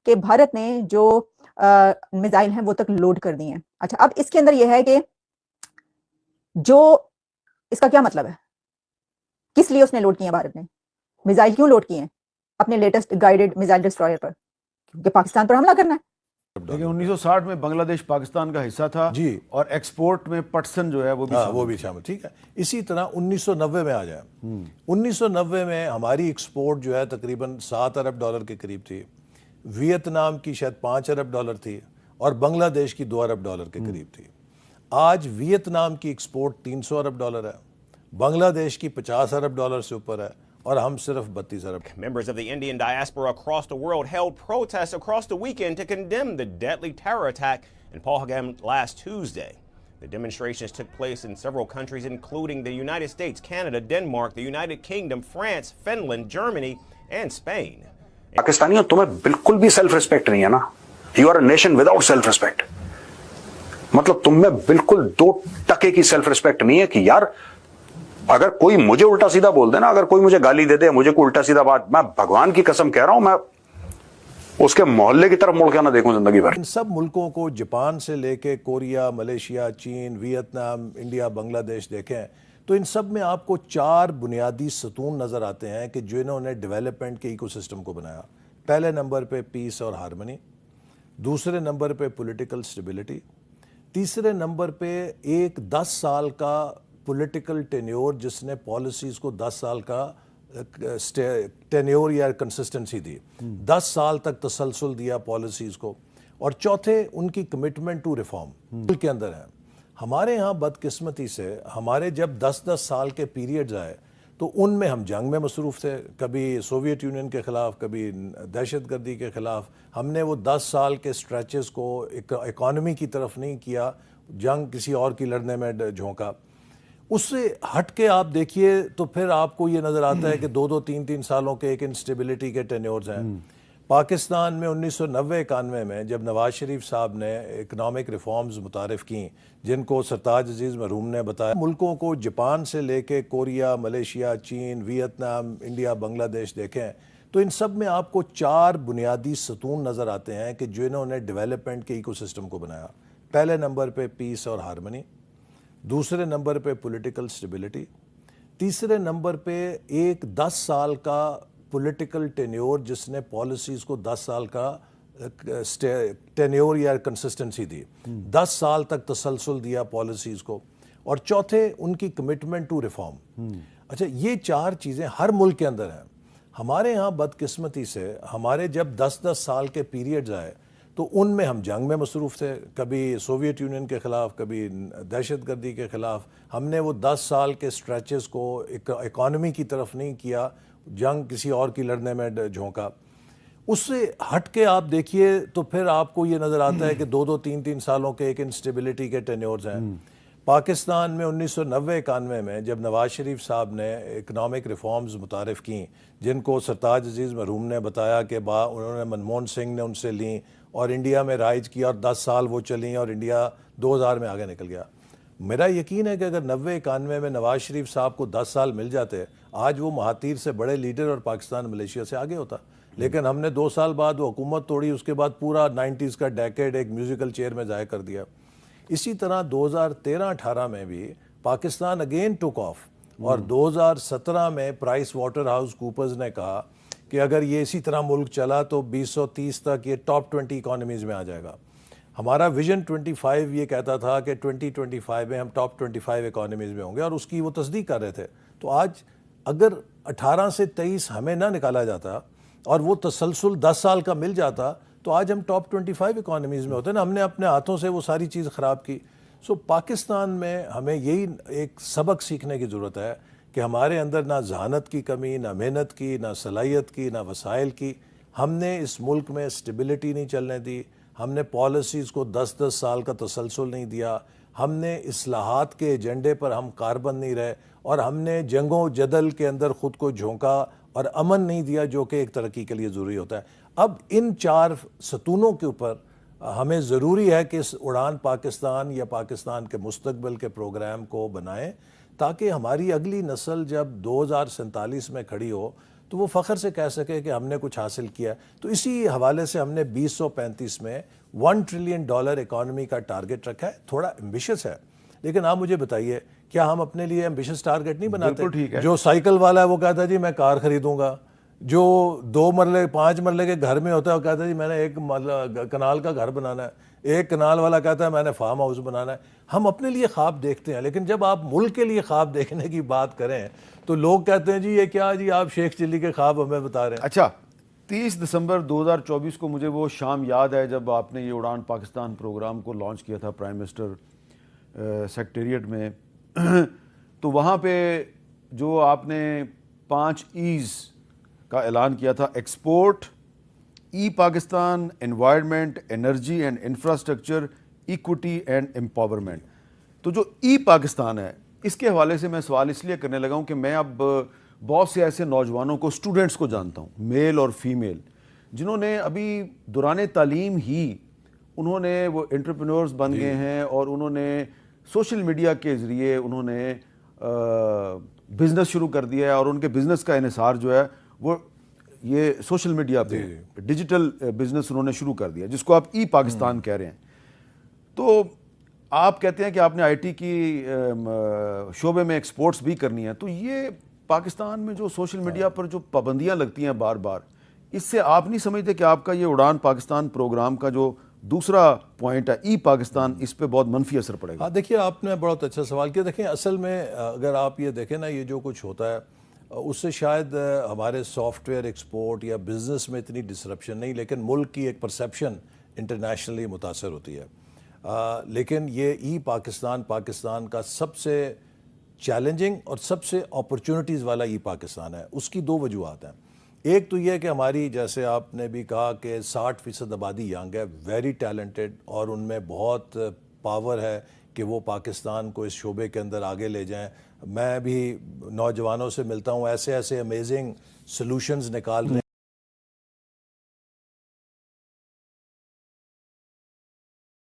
کہ بھارت نے جو میزائل ہیں وہ تک لوڈ کر دی ہیں. اچھا اب اس کے اندر یہ ہے کہ جو اس کا کیا مطلب ہے, کس لیے اس نے لوڈ کیے ہیں, بھارت نے میزائل کیوں لوڈ کیے ہیں اپنے لیٹسٹ گائیڈڈ میزائل ڈسٹرائر پر, کیونکہ پاکستان پر حملہ کرنا ہے. لیکن 1960 میں بنگلہ دیش پاکستان کا حصہ تھا جی, اور ایکسپورٹ میں پٹسن جو ہے وہ بھی شامل. ٹھیک ہے, اسی طرح 1990 میں آ جائیں. 1990 میں ہماری ایکسپورٹ جو ہے تقریباً $7 ارب کے قریب تھی, ویتنام کی شاید $5 ارب تھی, اور بنگلہ دیش کی $2 ارب کے قریب تھی. آج ویتنام کی ایکسپورٹ $300 ارب ہے, بنگلہ دیش کی $50 ارب سے اوپر ہے, اور ہم صرف 32 ارب. Members of the Indian diaspora across the world held protests across the weekend to condemn the deadly terror attack in Pahalgam last Tuesday. The demonstrations took place in several countries including the United States, Canada, Denmark, the United Kingdom, France, Finland, Germany and Spain. پاکستانیوں تمہیں بالکل بھی self respect نہیں ہے نا. You are a nation without self respect. مطلب تم میں بالکل 2% کی سیلف ریسپیکٹ نہیں ہے کہ یار اگر کوئی مجھے الٹا سیدھا بول دے نا, اگر کوئی مجھے گالی دے دے, مجھے کوئی الٹا سیدھا بات, میں بھگوان کی قسم کہہ رہا ہوں, میں اس کے محلے کی طرف مڑ کے نہ دیکھوں زندگی بھر. ان سب ملکوں کو, جاپان سے لے کے کوریا, ملیشیا, چین, ویتنام, انڈیا, بنگلہ دیش دیکھیں تو ان سب میں آپ کو 4 بنیادی ستون نظر آتے ہیں کہ جنہوں نے ڈیولپمنٹ کے ایکو سسٹم کو بنایا. پہلے نمبر پہ پیس اور ہارمنی, دوسرے نمبر پہ پولیٹیکل سٹیبلٹی, تیسرے نمبر پہ ایک 10 سال کا پولیٹیکل ٹینیور جس نے پالیسیز کو 10 سال کا ٹینیور یا کنسسٹنسی دی, 10 سال تک تسلسل دیا پالیسیز کو, اور چوتھے ان کی کمٹمنٹ ٹو ریفارم ملک کے اندر ہے. ہمارے ہاں بدقسمتی سے ہمارے جب 10-10 سال کے پیریڈز آئے تو ان میں ہم جنگ میں مصروف تھے, کبھی سوویت یونین کے خلاف, کبھی دہشت گردی کے خلاف. ہم نے وہ 10 سال کے سٹریچز کو اکانومی کی طرف نہیں کیا, جنگ کسی اور کی لڑنے میں جھونکا. اس سے ہٹ کے آپ دیکھیے تو پھر آپ کو یہ نظر آتا ہے کہ 2-2, 3-3 سالوں کے ایک انسٹیبلٹی کے ٹینیورز ہیں. پاکستان میں 1990-91 میں جب نواز شریف صاحب نے اکنامک ریفارمز متعارف کیں جن کو سرتاج عزیز مرحوم نے بتایا, ملکوں کو جاپان سے لے کے کوریا, ملیشیا, چین, ویتنام, انڈیا, بنگلہ دیش دیکھیں تو ان سب میں آپ کو 4 بنیادی ستون نظر آتے ہیں کہ جنہوں نے ڈیولپمنٹ کے ایکو سسٹم کو بنایا. پہلے نمبر پہ پیس اور ہارمنی, دوسرے نمبر پہ پولیٹیکل سٹیبلٹی, تیسرے نمبر پہ ایک 10 سال کا پولیٹیکل ٹینیور جس نے پالیسیز کو 10 سال کا ٹینیور یا کنسسٹنسی دی, 10 سال تک تسلسل دیا پالیسیز کو, اور چوتھے ان کی کمٹمنٹ ٹو ریفارم. اچھا یہ 4 چیزیں ہر ملک کے اندر ہیں. ہمارے ہاں بدقسمتی سے ہمارے جب 10-10 سال کے پیریڈز آئے تو ان میں ہم جنگ میں مصروف تھے, کبھی سوویت یونین کے خلاف, کبھی دہشت گردی کے خلاف. ہم نے وہ 10 سال کے سٹریچز کو اکانومی کی طرف نہیں کیا, جنگ کسی اور کی لڑنے میں جھونکا. اس سے ہٹ کے آپ دیکھیے تو پھر آپ کو یہ نظر آتا ہے کہ 2-2, 3-3 سالوں کے ایک انسٹیبلٹی کے ٹینیورز ہیں. پاکستان میں 1990-91 میں جب نواز شریف صاحب نے اکنامک ریفارمز متعارف کیں جن کو سرتاج عزیز مرحوم نے بتایا کہ انہوں نے منموہن سنگھ نے ان سے لیں اور انڈیا میں رائج کیا, اور 10 سال وہ چلیں اور انڈیا 2000 میں آگے نکل گیا. میرا یقین ہے کہ اگر 90-91 میں نواز شریف صاحب کو 10 سال مل جاتے, آج وہ مہاتیر سے بڑے لیڈر اور پاکستان ملیشیا سے آگے ہوتا. لیکن ہم نے 2 سال بعد وہ حکومت توڑی, اس کے بعد پورا 90s کا ڈیکیڈ ایک میوزیکل چیئر میں ضائع کر دیا. اسی طرح 2013-18 میں بھی پاکستان اگین ٹک آف, اور 2017 میں پرائس واٹر ہاؤس کوپرز نے کہا کہ اگر یہ اسی طرح ملک چلا تو 2030 تک یہ ٹاپ 20 اکانومیز میں آ جائے گا. ہمارا ویژن 25 یہ کہتا تھا کہ 2025 میں ہم ٹاپ 25 اکانومیز میں ہوں گے, اور اس کی وہ تصدیق کر رہے تھے. تو آج اگر 18 سے 23 ہمیں نہ نکالا جاتا اور وہ تسلسل 10 سال کا مل جاتا تو آج ہم ٹاپ 25 اکانومیز میں ہوتے نا. ہم نے اپنے ہاتھوں سے وہ ساری چیز خراب کی. سو پاکستان میں ہمیں یہی ایک سبق سیکھنے کی ضرورت ہے کہ ہمارے اندر نہ ذہانت کی کمی, نہ محنت کی, نہ صلاحیت کی, نہ وسائل کی. ہم نے اس ملک میں اسٹیبلٹی نہیں چلنے دی, ہم نے پالیسیز کو 10-10 سال کا تسلسل نہیں دیا, ہم نے اصلاحات کے ایجنڈے پر ہم کاربند نہیں رہے, اور ہم نے جنگوں جدل کے اندر خود کو جھونکا اور امن نہیں دیا جو کہ ایک ترقی کے لیے ضروری ہوتا ہے. اب ان 4 ستونوں کے اوپر ہمیں ضروری ہے کہ اس اڑان پاکستان یا پاکستان کے مستقبل کے پروگرام کو بنائیں, تاکہ ہماری اگلی نسل جب 2047 میں کھڑی ہو تو وہ فخر سے کہہ سکے کہ ہم نے کچھ حاصل کیا. تو اسی حوالے سے ہم نے 2035 میں $1 ٹریلین اکانومی کا ٹارگٹ رکھا ہے. تھوڑا ایمبیشس ہے, لیکن آپ مجھے بتائیے کیا ہم اپنے لیے ایمبیشس ٹارگٹ نہیں بناتے؟ بالکل ٹھیک ہے. جو سائیکل والا ہے وہ کہتا ہے جی میں کار خریدوں گا, جو 2 مرلے 5 مرلے کے گھر میں ہوتا ہے وہ کہتا ہے جی میں نے 1 کنال کا گھر بنانا ہے, 1 کنال والا کہتا ہے میں نے فارم ہاؤس بنانا ہے. ہم اپنے لیے خواب دیکھتے ہیں, لیکن جب آپ ملک کے لیے خواب دیکھنے کی بات کریں تو لوگ کہتے ہیں جی یہ کیا جی آپ شیخ چلی کے خواب ہمیں بتا رہے ہیں. اچھا 30 دسمبر 2024 کو مجھے وہ شام یاد ہے جب آپ نے یہ اڑان پاکستان پروگرام کو لانچ کیا تھا پرائم منسٹر سیکریٹریٹ میں. تو وہاں پہ جو آپ نے 5 ایز کا اعلان کیا تھا, export, E Pakistan, environment, energy and infrastructure, equity and empowerment. تو جو ای پاکستان ہے اس کے حوالے سے میں سوال اس لیے کرنے لگا ہوں کہ میں اب بہت سے ایسے نوجوانوں کو, اسٹوڈنٹس کو جانتا ہوں, میل اور فیمیل, جنہوں نے ابھی دوران تعلیم ہی انہوں نے وہ انٹرپرینورز بن گئے ہیں اور انہوں نے سوشل میڈیا کے ذریعے انہوں نے بزنس شروع کر دیا ہے, اور ان کے بزنس کا انحصار جو ہے وہ یہ سوشل میڈیا پہ ڈیجیٹل بزنس انہوں نے شروع کر دیا جس کو آپ ای پاکستان کہہ رہے ہیں. تو آپ کہتے ہیں کہ آپ نے آئی ٹی کی شعبے میں ایکسپورٹس بھی کرنی ہے, تو یہ پاکستان میں جو سوشل میڈیا پر جو پابندیاں لگتی ہیں بار بار, اس سے آپ نہیں سمجھتے کہ آپ کا یہ اڑان پاکستان پروگرام کا جو دوسرا پوائنٹ ہے ای پاکستان, اس پہ بہت منفی اثر پڑے گا؟ ہاں دیکھیے آپ نے بہت اچھا سوال کیا. دیکھیں اصل میں اگر آپ یہ دیکھیں نا یہ جو کچھ ہوتا ہے اس سے شاید ہمارے سافٹ ویئر ایکسپورٹ یا بزنس میں اتنی ڈسرپشن نہیں, لیکن ملک کی ایک پرسیپشن انٹرنیشنلی متاثر ہوتی ہے. لیکن یہ ای پاکستان کا سب سے چیلنجنگ اور سب سے اپرچونٹیز والا ای پاکستان ہے. اس کی 2 وجوہات ہیں. ایک تو یہ کہ ہماری جیسے آپ نے بھی کہا کہ 60% آبادی ینگ ہے, ویری ٹیلنٹڈ, اور ان میں بہت پاور ہے کہ وہ پاکستان کو اس شعبے کے اندر آگے لے جائیں. میں بھی نوجوانوں سے ملتا ہوں, ایسے امیزنگ سلوشنز نکال رہے ہیں